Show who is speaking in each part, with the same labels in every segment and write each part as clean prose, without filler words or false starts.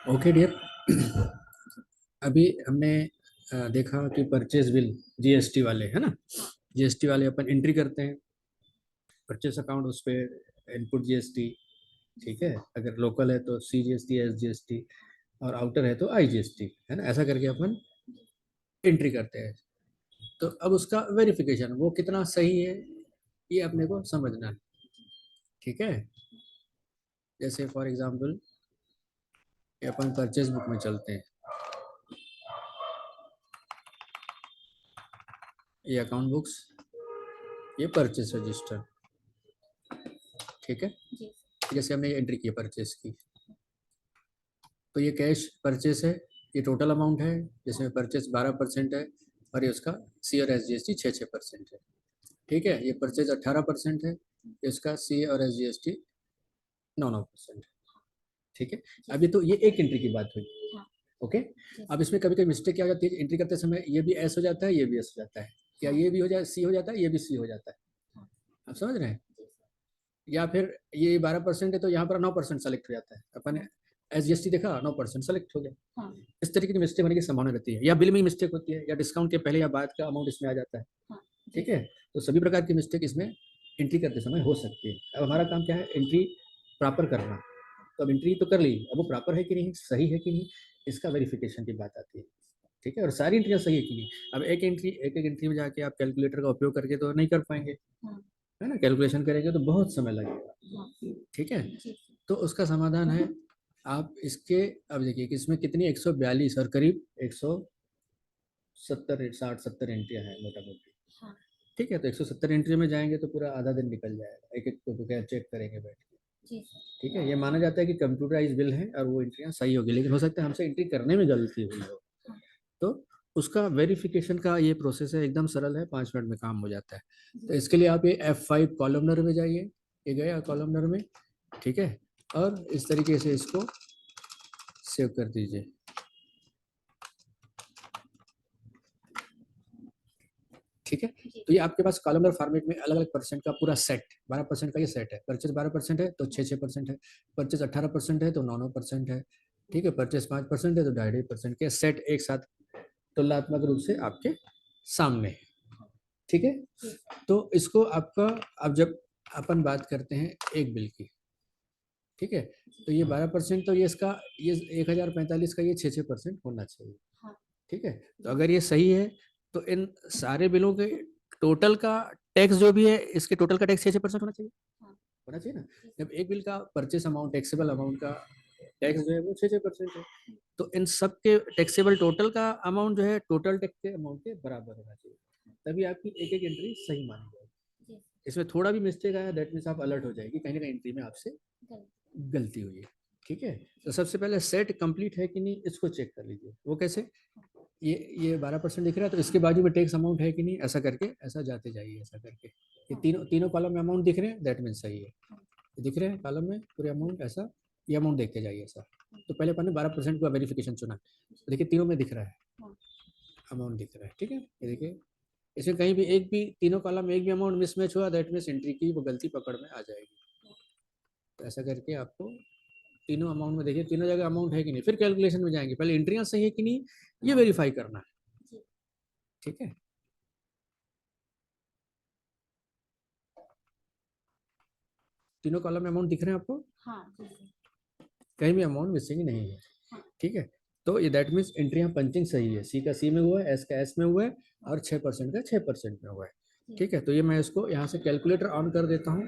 Speaker 1: Okay dear, अभी हमने देखा कि परचेज बिल जीएसटी वाले है ना। जीएसटी वाले अपन एंट्री करते हैं परचेस अकाउंट, उस पर इनपुट जीएसटी। ठीक है, अगर लोकल है तो सीजीएसटी, एसजीएसटी, और आउटर है तो आईजीएसटी, है ना। ऐसा करके अपन एंट्री करते हैं। तो अब उसका वेरिफिकेशन वो कितना सही है ये अपने को समझना है। ठीक है, जैसे for example upon purchase book में चलते हैं, ये अकाउंट बुक्स, ये परचेज रजिस्टर। ठीक है, जैसे हमने एंट्री की परचेज की, तो ये कैश परचेस है, ये टोटल अमाउंट है जिसमें परचेस 12% है, और ये उसका सी और एस जी एस टी 6% है। ठीक है, ये परचेज 18% है, इसका सी और एस जी एस टी 9% है। ठीक है, अभी तो ये एक एंट्री की बात हुई। ओके, अब इसमें कभी कभी मिस्टेक क्या हो जाती है, एंट्री करते समय ये भी एस हो जाता है, ये भी एस हो जाता है, या ये भी हो जाए सी हो जाता है, ये भी सी हो जाता है। आप समझ रहे हैं? या फिर ये 12% है तो यहाँ पर 9% सेलेक्ट हो जाता है, अपन एस जी एस टी देखा 9% सेलेक्ट हो गया। इस तरीके की मिस्टेक होने की संभावना रहती है, या बिल में ही मिस्टेक होती है, या डिस्काउंट के पहले या बाद का अमाउंट इसमें आ जाता है। ठीक है, तो सभी प्रकार की मिस्टेक इसमें एंट्री करते समय हो सकती है। अब हमारा काम क्या है, एंट्री प्रॉपर करना। तो अब एंट्री तो कर ली, अब वो प्रॉपर है कि नहीं, सही है कि नहीं, इसका वेरिफिकेशन की बात आती है। ठीक है, और सारी एंट्रियां सही है कि नहीं। अब एक एक एंट्री में जाके आप कैलकुलेटर का उपयोग करके तो नहीं कर पाएंगे, है ना। कैलकुलेशन करेंगे तो बहुत समय लगेगा। ठीक है, तो उसका समाधान है, आप इसके, अब देखिए कि इसमें कितनी 142 और करीब 170 60 70 एंट्रियां हैं मोटा मोटी। ठीक है, तो 170 एंट्री में जाएंगे तो पूरा आधा दिन निकल जाएगा, एक एक को चेक करेंगे बैठ के। ठीक है, ये माना जाता है कि कंप्यूटराइज बिल है और वो एंट्रियां सही होगी, लेकिन हो सकता है हमसे एंट्री करने में गलती हुई हो। तो उसका वेरिफिकेशन का ये प्रोसेस है, एकदम सरल है, 5 मिनट में काम हो जाता है। तो इसके लिए आप ये F5 कॉलमनर में जाइए, ये गया कॉलमनर में। ठीक है, और इस तरीके से इसको सेव कर दीजिए। ठीक है, तो ये आपके पास कॉलमनर फॉर्मेट में अलग अलग परसेंट का पूरा सेट, 12% का ये सेट है। परचेज 12% है तो 6% है, परचेज 18% है तो 9% है। ठीक है, परचेज 5% है तो 2.5% के सेट एक साथ तुलनात्मक रूप से आपके सामने है। ठीक है, तो इसको आपका, अब जब अपन बात करते हैं एक बिल की, ठीक है, तो ये 12%, तो ये इसका, ये 1045 का ये 6% होना चाहिए। ठीक है, तो अगर ये सही है तो इन सारे बिलों के टोटल का टैक्स जो भी है, इसके टोटल का टैक्स 6% होना चाहिए। होना चाहिए ना। जब एक बिल का परचेस अमाउंट, टैक्सेबल अमाउंट का टैक्स जो है वो 6% है, तो इन सब के टैक्सेबल टोटल का अमाउंट जो है टोटल टैक्स के अमाउंट के बराबर होना चाहिए, तभी आपकी एक एक एंट्री सही मानी जाएगी। इसमें थोड़ा भी मिस्टेक आया, दैट मीन्स आप अलर्ट हो जाएगी, कहीं ना कहीं एंट्री में आपसे गलती हुई है। ठीक है, तो सबसे पहले सेट कंप्लीट है कि नहीं इसको चेक कर लीजिए। वो कैसे, ये 12% दिख रहा है तो इसके बाजू में टैक्स अमाउंट है कि नहीं, ऐसा करके ऐसा जाते जाइए, ऐसा करके ये तीनों तीनों कॉलम में अमाउंट दिख रहे हैं, दैट मीन सही है। दिख रहे हैं कॉलम में पूरे अमाउंट, ऐसा ये अमाउंट देखते जाइए ऐसा। तो पहले अपन ने 12% का वेरिफिकेशन चुना, तो देखिए तीनों में दिख रहा है, अमाउंट दिख रहा है। ठीक है, ये देखिए इसमें कहीं भी एक भी, तीनों कॉलम में एक भी अमाउंट मिसमैच हुआ, दैट मीन्स एंट्री की वो गलती पकड़ में आ जाएगी। तो ऐसा करके आपको तीनों अमाउंट में देखिए, तीनों जगह अमाउंट है कि नहीं, फिर कैलकुलेशन में जाएंगे, पहले एंट्रियां सही है कि नहीं ये वेरीफाई करना है। ठीक है, तीनों कॉलम में अमाउंट दिख रहे हैं आपको, कहीं भी अमाउंट मिसिंग नहीं है। ठीक है, तो ये दैट मीन्स एंट्रियां पंचिंग सही है, सी का सी में हुआ है, एस का एस में हुआ है, और 6% का 6% में हुआ है। ठीक है, तो ये मैं इसको यहाँ से कैलकुलेटर ऑन कर देता हूँ,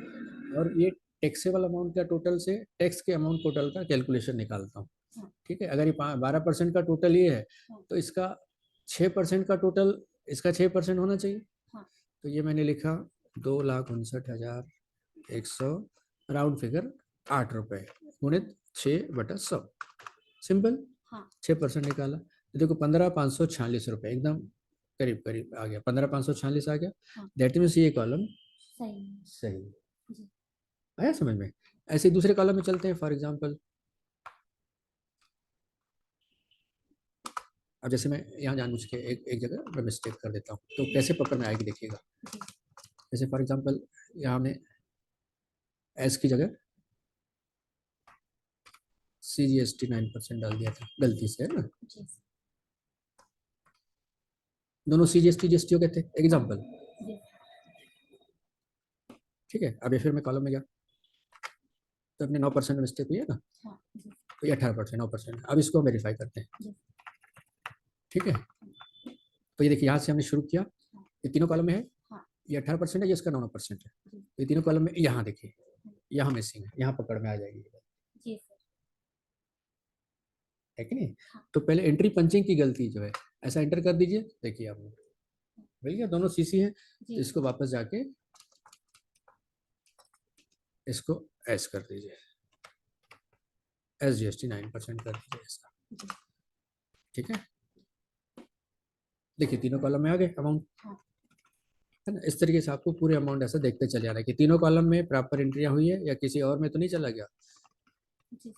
Speaker 1: और ये टैक्सेबल अमाउंट का टोटल से टैक्स के अमाउंट टोटल का कैलकुलेशन निकालता हूँ। ठीक है, अगर ये 12% का टोटल ये है तो इसका 6% का टोटल, इसका 6% होना चाहिए। तो ये मैंने लिखा 2,59,100, राउंड फिगर 8 रुपए गुणित 6/100, सिंपल। 6% निकाला तो देखो 15,546 रुपए, एकदम करीब करीब आ गया, 15,546 आ गया। दैट मीन्स ये कॉलम सही आया समझ में। ऐसे ही दूसरे कॉलम में चलते हैं, फॉर एग्जाम्पल अब जैसे मैं यहाँ जानबूझ के एक जगह मैं मिस्टेक कर देता हूँ, तो कैसे पकड़ में आएगी देखिएगा। जैसे फॉर एग्जांपल यहाँ हमने एस की जगह CGST 9% डाल दिया था गलती से, है ना। दोनों CGST GST हो गए थे, एग्जाम्पल, ठीक है। अब ये फिर मैं कॉलम में गया तो अपने 9% मिस्टेक हुई है ना, तो ये 18%, 9%। अब इसको वेरीफाई करते हैं, ठीक है। तो ये देखिए यहाँ से हमने शुरू किया, ये तीनों कॉलम में है, ये 18% है, ये इसका 9% है। ये तीनों कॉलम में यहाँ देखिए, यहाँ मिसिंग है, यहाँ पकड़ में आ जाएगी, है कि नहीं। तो पहले एंट्री पंचिंग की गलती जो है, ऐसा एंटर कर दीजिए, देखिए आपने मिल गया, दोनों CC है। इसको वापस जाके इसको एस कर दीजिए, SGST 9% कर दीजिए इसका, ठीक है। देखिए तीनों कॉलम में आ गए अमाउंट, है ना। इस तरीके से आपको पूरे अमाउंट ऐसा देखते चले जाना है कि तीनों कॉलम में प्रॉपर एंट्रियां हुई है या किसी और में तो नहीं चला गया, है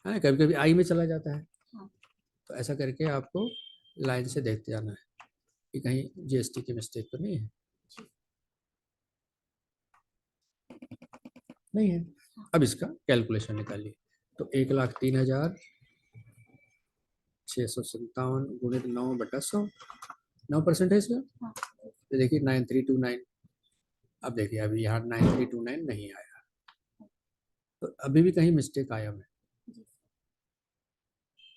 Speaker 1: ना। कभी कभी आई में चला जाता है, तो ऐसा करके आपको लाइन से देखते जाना है कि कहीं GST की मिस्टेक तो नहीं है, नहीं है। अब इसका कैलकुलेशन निकालिए, तो 1,03,657 गुणित 9/100, 9% है इसका। तो देखिए 9329, अब देखिए अभी यहाँ 9329 नहीं आया, तो अभी भी कहीं मिस्टेक आया में,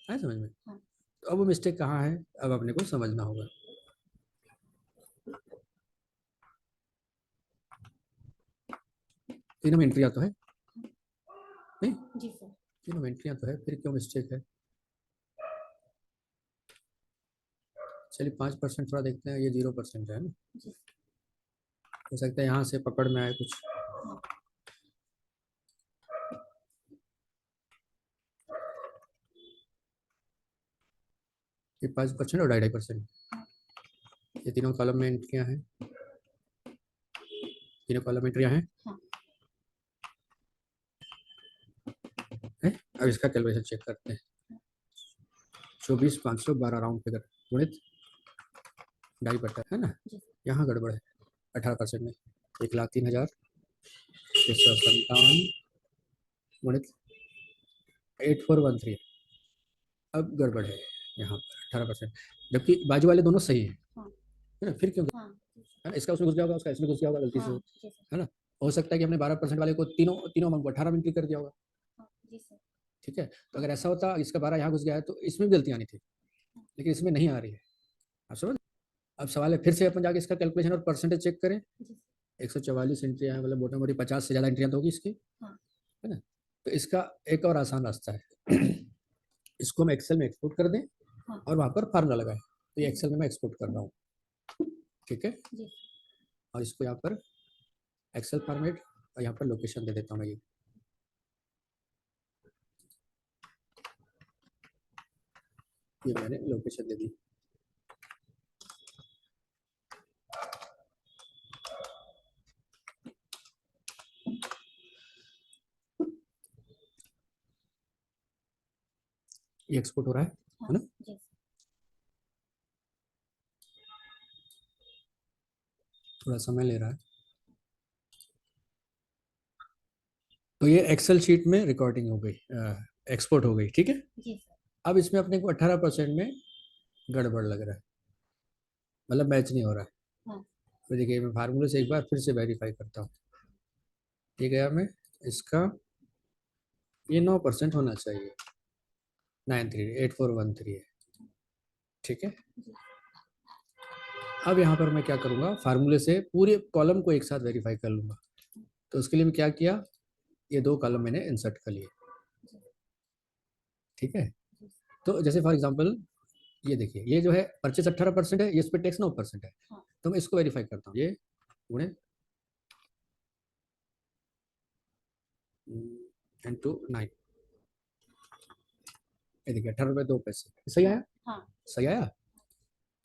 Speaker 1: है समझ में। तो अब वो मिस्टेक कहाँ है, अब अपने को समझना होगा। तीनों में एंट्रियाँ तो है नहीं, तीनों में एंट्रियाँ तो है, फिर क्यों मिस्टेक है। चलिए 5% थोड़ा देखते हैं, ये 0% है ना, हो सकता है यहाँ से पकड़ में आए कुछ। ये 5% और 2.5%, ये तीनों कॉलम में एंट्रियाँ हैं, तीनों कॉलम में एंट्रियाँ हैं, है? अब इसका कैलकुलेशन चेक करते हैं। 24,512 राउंड फिगर गुणित 2.5, है ना। यहाँ गड़बड़ है 18% में, 1,03,657 गुणित 8413, अब गड़बड़ है यहाँ पर 18%, जबकि बाजू वाले दोनों सही है ना, फिर क्यों, है ना। इसका उसमें घुस गया होगा, उसका इसमें घुस गया होगा गलती से, है ना। हो सकता है कि हमने 12% वाले को तीनों तीनों अमाउंट को 18 में एंट्री कर दिया होगा, ठीक है। तो अगर ऐसा होता, इसका 12 यहाँ घुस गया है, तो इसमें भी गलती आनी थी, लेकिन इसमें नहीं आ रही है, आप समझ। अब सवाल है फिर से अपन जाके इसका कैलकुलेशन और परसेंटेज चेक करें। 144 एंट्रियाँ हैं, मतलब मोटा मोटी 50 से ज़्यादा एंट्रियाँ तो होगी इसकी, है ना। तो इसका एक और आसान रास्ता है, इसको हम एक्सेल में एक्सपोर्ट कर दें और वहाँ पर फार्मूला लगाएं। तो ये एक्सेल में मैं एक्सपोर्ट कर रहा हूँ, ठीक है। और इसको यहाँ पर एक्सेल फॉर्मेट और यहाँ पर लोकेशन दे देता हूँ मैं, ये मैंने लोकेशन दे दी। ये एक्सपोर्ट हो रहा है ना। थोड़ा समय ले रहा है, तो ये एक्सेल शीट में रिकॉर्डिंग हो गई, एक्सपोर्ट हो गई, ठीक है। अब इसमें अपने को 18% में गड़बड़ लग रहा है, मतलब मैच नहीं हो रहा है। तो देखिए मैं फार्मूले से एक बार फिर से वेरीफाई करता हूँ, ठीक है। मैं इसका ये 9% होना चाहिए, 938413 है, ठीक है। अब यहाँ पर मैं क्या करूँगा, फार्मूले से पूरे कॉलम को एक साथ वेरीफाई कर लूँगा। तो उसके लिए मैं क्या किया, ये 2 कॉलम मैंने इंसर्ट कर लिए, ठीक है। तो जैसे फॉर एग्जांपल ये देखिए, ये जो है परचेस 18% है, ये इस पर टैक्स 9% है, तो मैं इसको वेरीफाई करता हूँ, ये गुणे इंटू 9, ये देखिए 18 रुपये 2 पैसे, सही आया, सही आया।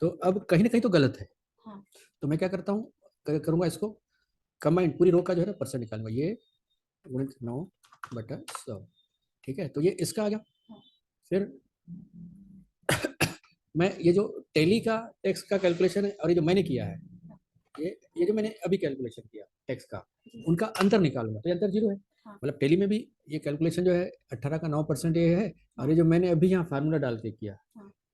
Speaker 1: तो अब कहीं ना कहीं तो गलत है, तो मैं क्या करता हूँ, करूँगा इसको कंबाइंड, पूरी रो का जो है ना परसेंट निकालूंगा, ये गुणित 9/100, ठीक है। तो ये इसका आ गया, फिर मैं ये जो टैली का टैक्स का कैलकुलेशन है और ये जो मैंने किया है, ये जो मैंने अभी कैलकुलेशन किया टैक्स का, उनका अंतर निकालूंगा तो ये अंतर 0 है। मतलब टैली में भी ये कैलकुलेशन जो है 18 का 9% ये है, और ये जो मैंने अभी यहाँ फार्मूला डाल के किया,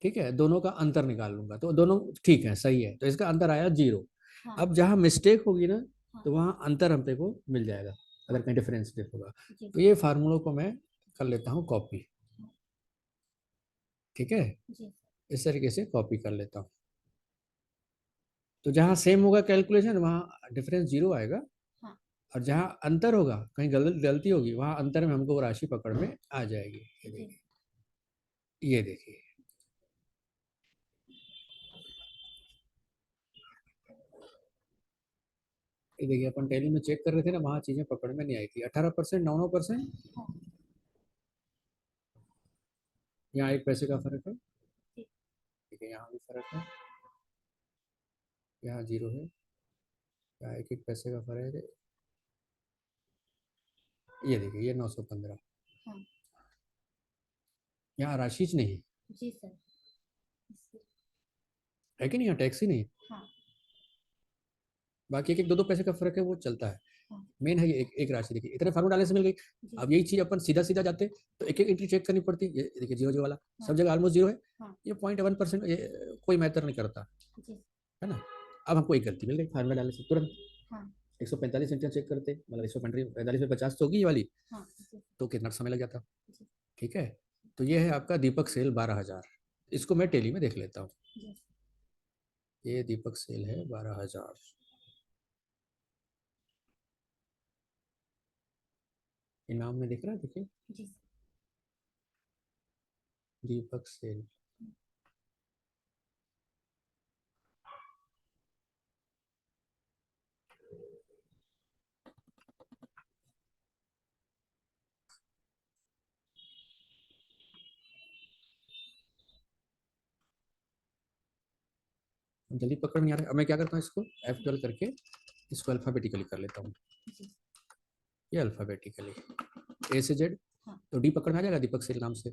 Speaker 1: ठीक है, दोनों का अंतर निकाल लूंगा तो दोनों ठीक है, सही है, तो इसका अंतर आया 0। अब जहाँ मिस्टेक होगी ना तो वहाँ अंतर हमसे को मिल जाएगा अगर कहीं डिफरेंस होगा। तो ये फार्मूलों को मैं कर लेता हूँ कॉपी, ठीक है, इस तरीके से कॉपी कर लेता हूँ। तो जहाँ सेम होगा कैलकुलेशन वहाँ डिफरेंस 0 आएगा, और जहाँ अंतर होगा कहीं गलती होगी वहाँ अंतर में हमको वो राशि पकड़ में आ जाएगी। ये देखिए ये देखिए अपन टैली में चेक कर रहे थे ना, वहाँ चीजें पकड़ में नहीं आई थी। 18%, 9%, यहाँ 1 पैसे का फर्क है, ठीक है, यहाँ भी फर्क है, यहाँ 0 है, यहाँ 1 पैसे का फर्क है। ये देखिए ये 915, यहाँ राशि नहीं है, जी सर, है कि नहीं, यहाँ टैक्स ही नहीं है। बाकी 1-1, 2-2 पैसे का फर्क है वो चलता है, मेन है ये एक राशि। देखिए इतने फार्मूला डालने से मिल गई। अब यही चीज अपन सीधा सीधा जाते तो एक एंट्री चेक करनी पड़ती। ये देखिए 0-0 वाला सब जगह ऑलमोस्ट 0 है, ये 0.1% ये कोई मैटर नहीं करता है ना। अब हमको एक गलती मिल गई फार्मूला डालने से तुरंत, 145 एंट्रियां चेक करते, मतलब 145 में 50 तो होगी ये वाली, तो कितना समय लग जाता। ठीक है, तो ये है आपका दीपक सेल 12,000। इसको मैं टेली में देख लेता हूँ। ये दीपक सेल है 12,000, इनाम में दिख रहा है, देखिए दीपक सेल, जल्दी पकड़ नहीं आ रहा है। अब मैं क्या करता हूँ, इसको F12 करके इसको अल्फाबेटिकली कर लेता हूँ। ये अल्फाबेटिकली A से Z, तो D पकड़ में आ जाएगा दीपक सेल नाम से,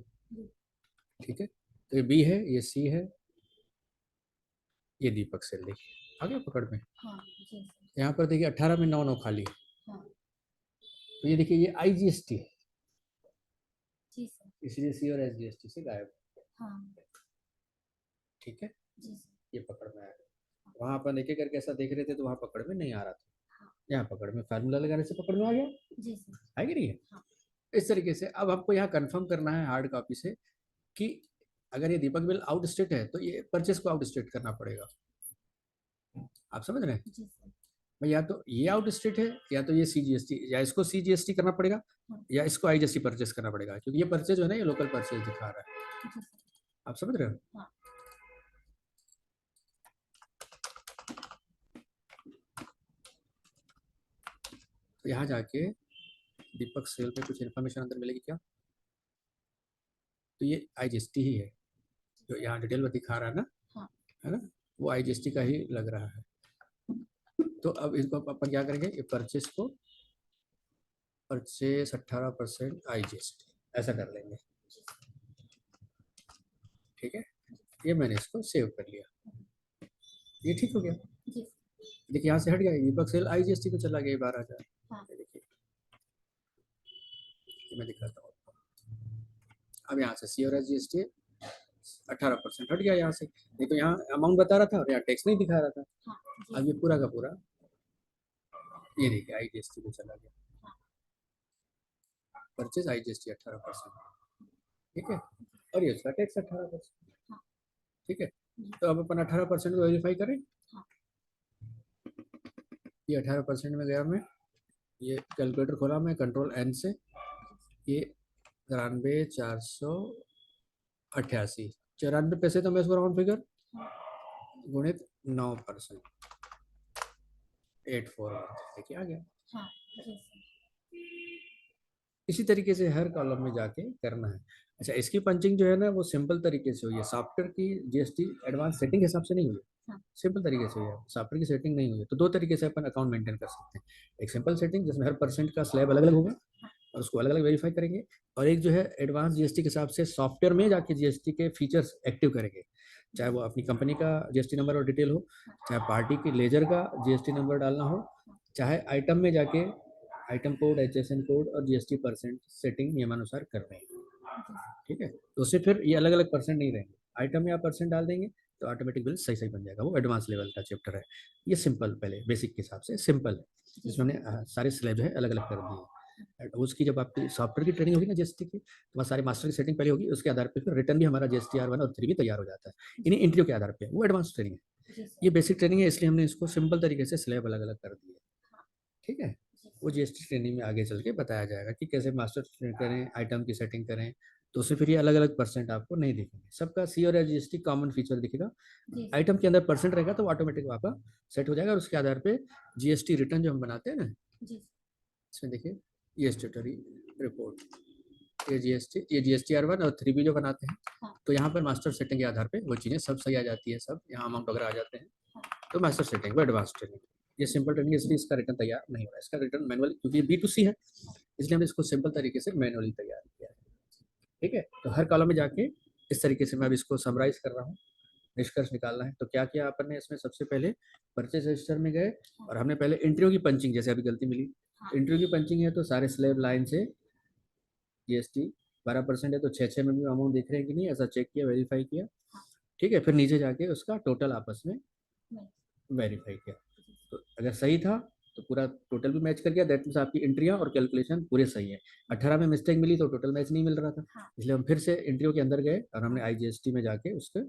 Speaker 1: ठीक है। तो ये B है, ये C है, ये दीपक सेल, देखिए आ गया पकड़ में। यहाँ पर देखिए 18 में 9 खाली, तो ये देखिए ये IGST है, इसलिए C और SGST से गायब, ठीक है, ये पकड़ में आया। वहां अपन एक एक करके ऐसा देख रहे थे तो वहां पकड़ में नहीं आ रहा था, यहाँ पकड़ में फार्मूला लगाने से पकड़ में आ गया, है कि नहीं है। इस तरीके से अब आपको यहाँ कंफर्म करना है हार्ड कॉपी से कि अगर ये दीपक बिल आउट स्टेट है तो ये परचेस को आउट स्टेट करना पड़ेगा। आप समझ रहे हैं भाई, या तो ये आउट स्टेट है या तो ये CGST, या इसको CGST करना पड़ेगा या इसको IGST परचेस करना पड़ेगा, क्योंकि ये परचेज जो है ना ये लोकल परचेज दिखा रहा है। आप समझ रहे हो। तो यहाँ जाके दीपक सेल पे कुछ इन्फॉर्मेशन अंदर मिलेगी क्या, तो ये IGST ही है जो यहाँ डिटेल में दिखा रहा है ना, है ना, वो IGST का ही लग रहा है। तो अब इसको अपन क्या करेंगे, ये परचेस को परचेस 18% IGST ऐसा कर लेंगे, ठीक है। ये मैंने इसको सेव कर लिया, ये ठीक हो गया। देखिए यहाँ से हट गया, दीपक सेल IGST पे चला गया 12,000। देखिए मैं दिखाता हूँ, अब यहाँ से C और SGST 18% हट गया यहाँ से, नहीं तो यहाँ अमाउंट बता रहा था और यहाँ टैक्स नहीं दिखा रहा था। अब ये पूरा का पूरा ये देखिए IGST पे चला गया, परचेज IGST 18%, ठीक है, और ये उसका टैक्स 18%, ठीक है। तो अब अपन 18% को वेरीफाई करें, ये 18% में गया मैं, ये कैलकुलेटर खोला मैं कंट्रोल N से, ये 93,488, 94 पैसे तो मैं इसको राउंड फिगर गुणित 9%, 841, देखिए आ गया। इसी तरीके से हर कॉलम में जाके करना है। अच्छा, इसकी पंचिंग जो है ना वो सिंपल तरीके से हुई है, सॉफ्टवेयर की GST एडवांस सेटिंग के हिसाब से नहीं हुई है, सिंपल तरीके से हुई है, सॉफ्टवेयर की सेटिंग नहीं हुई है। तो दो तरीके से अपन अकाउंट मेंटेन कर सकते हैं, एक सिंपल सेटिंग जिसमें हर परसेंट का स्लैब अलग अलग होगा और उसको अलग अलग वेरीफाई करेंगे, और एक जो है एडवांस GST के हिसाब से सॉफ्टवेयर में जाके GST के फीचर्स एक्टिव करेंगे, चाहे वो अपनी कंपनी का जीएसटी नंबर और डिटेल हो, चाहे पार्टी की लेजर का जीएसटी नंबर डालना हो, चाहे आइटम में जाके आइटम कोड, एचएसएन कोड और जीएसटी परसेंट सेटिंग नियमानुसार कर रहे हैं। ठीक है, तो उससे फिर ये अलग अलग परसेंट नहीं रहेंगे, आइटम में आप परसेंट डाल देंगे तो ऑटोमेटिक बिल सही सही बन जाएगा। वो एडवांस लेवल का चैप्टर है। ये सिंपल, पहले बेसिक के हिसाब से सिंपल है, जिसमें हमने सारे स्लैब है अलग अलग कर दिए। उसकी जब आपकी सॉफ्टवेयर की ट्रेनिंग होगी ना जीएसटी की, तो वहाँ सारे मास्टर की सेटिंग पहले होगी, उसके आधार पर फिर रिटर्न भी हमारा जीएसटी R1 और 3 भी तैयार हो जाता है इन्हीं इंट्रियों के आधार पर। वो एडवांस ट्रेनिंग है, ये बेसिक ट्रेनिंग है, इसलिए हमने इसको सिंपल तरीके से स्लैब अलग अलग कर दिए। ठीक है, वो जीएसटी ट्रेनिंग में आगे चल के बताया जाएगा कि कैसे मास्टर करें, आइटम की सेटिंग करें, तो उसमें फिर ये अलग अलग परसेंट आपको नहीं दिखेंगे, सबका सी और जीएसटी कॉमन फीचर दिखेगा। आइटम के अंदर परसेंट रहेगा तो ऑटोमेटिक आपका सेट हो जाएगा, और उसके आधार पे जीएसटी रिटर्न जो हम बनाते हैं ना, इसमें देखिए ये स्टेटरी रिपोर्ट, ये जीएसटी R1 और 3 भी जो बनाते हैं, तो यहाँ पर मास्टर सेटिंग के आधार पे वो चीज़ें सब सही आ जाती है, सब यहाँ अमाउंट वगैरह आ जाते हैं, तो मास्टर सेटिंग वो एडवांस ट्रेनिंग। ये सिंपल ट्रेनिंग, इसलिए इसका रिटर्न तैयार नहीं हो रहा है, इसका रिटर्न मैनुअल, क्योंकि B2C है इसलिए हमने इसको सिंपल तरीके से मैनुअली तैयार किया है। ठीक है, तो हर कॉलम में जाके इस तरीके से मैं अब इसको समराइज कर रहा हूँ, निष्कर्ष निकालना है। तो क्या किया अपन ने इसमें, सबसे पहले परचेज रजिस्टर में गए और हमने पहले एंट्रियों की पंचिंग, जैसे अभी गलती मिली, एंट्रियों की पंचिंग है तो सारे स्लैब लाइन से जीएसटी 12% है तो 6 में भी अमाउंट दिख रहे हैं कि नहीं, ऐसा चेक किया, वेरीफाई किया। ठीक है, फिर नीचे जाके उसका टोटल आपस में वेरीफाई किया, तो अगर सही था तो पूरा टोटल भी मैच कर गया, दैट मीन्स आपकी एंट्रियां और कैलकुलेशन पूरे सही है। 18 में मिस्टेक मिली तो टोटल मैच नहीं मिल रहा था, इसलिए हम फिर से एंट्रियों के अंदर गए और हमने आईजीएसटी में जाके उसके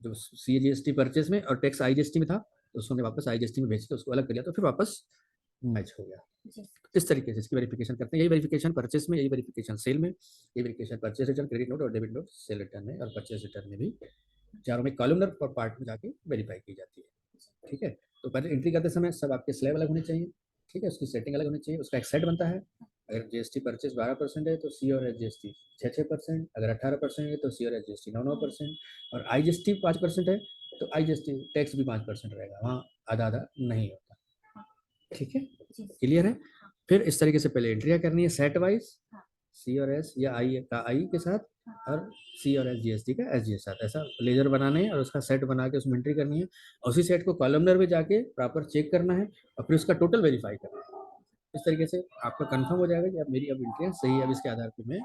Speaker 1: जो सीजीएसटी परचेज में और टैक्स आईजीएसटी में था, तो उसको वापस आईजीएसटी में भेज के उसको अलग कर लिया, तो फिर वापस मैच हो गया। इस तरीके से इसकी वेरिफिकेशन करते हैं, यही वेरिफिकेशन परचेस में, यही वेरिफिकेशन सेल में, यही verification purchase return, credit note और डेबिट नोट सेल रिटर्न में और परचेस रिटर्न में भी, चारों में कॉलमनर और पार्ट में जाके वेरीफाई की जाती है। ठीक है, तो पहले एंट्री करते समय सब आपके स्लैब अलग होने चाहिए। ठीक है, उसकी सेटिंग अलग होनी चाहिए, उसका एक सेट बनता है। अगर जीएसटी परचेस 12% है तो सी और एस जीएसटी 6%, अगर 18% है तो सी और एस जीएसटी 9%, और आई जीएसटी 5% है तो आई जीएसटी टैक्स भी 5% रहेगा, वहाँ आधा आधा नहीं होता। ठीक है, क्लियर है। फिर इस तरीके से पहले एंट्रियाँ करनी है सेट वाइज, सी और एस या आई का आई के साथ और सी और एस जीएसटी का एस जी के साथ, ऐसा लेजर बनाने है और उसका सेट बना के उसमें एंट्री करनी है, और उसी सेट को कॉलमनर में जाके प्रॉपर चेक करना है और फिर उसका टोटल वेरीफाई करना है। इस तरीके से आपका कंफर्म हो जाएगा कि अब मेरी अब एंट्रियाँ सही है, अब इसके आधार पर मैं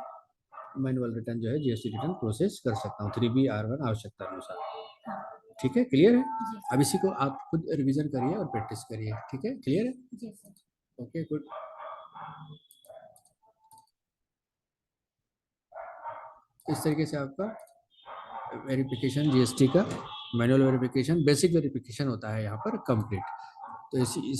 Speaker 1: मैनुअल रिटर्न जो है जीएसटी रिटर्न प्रोसेस कर सकता हूँ 3B R1 आवश्यकता अनुसार। ठीक है, क्लियर है। अब इसी को आप खुद रिवीजन करिए और प्रैक्टिस करिए। ठीक है, क्लियर है। Okay, good. इस तरीके से आपका वेरिफिकेशन जीएसटी का मैनुअल वेरिफिकेशन, बेसिक वेरिफिकेशन होता है यहाँ पर कंप्लीट। तो इसी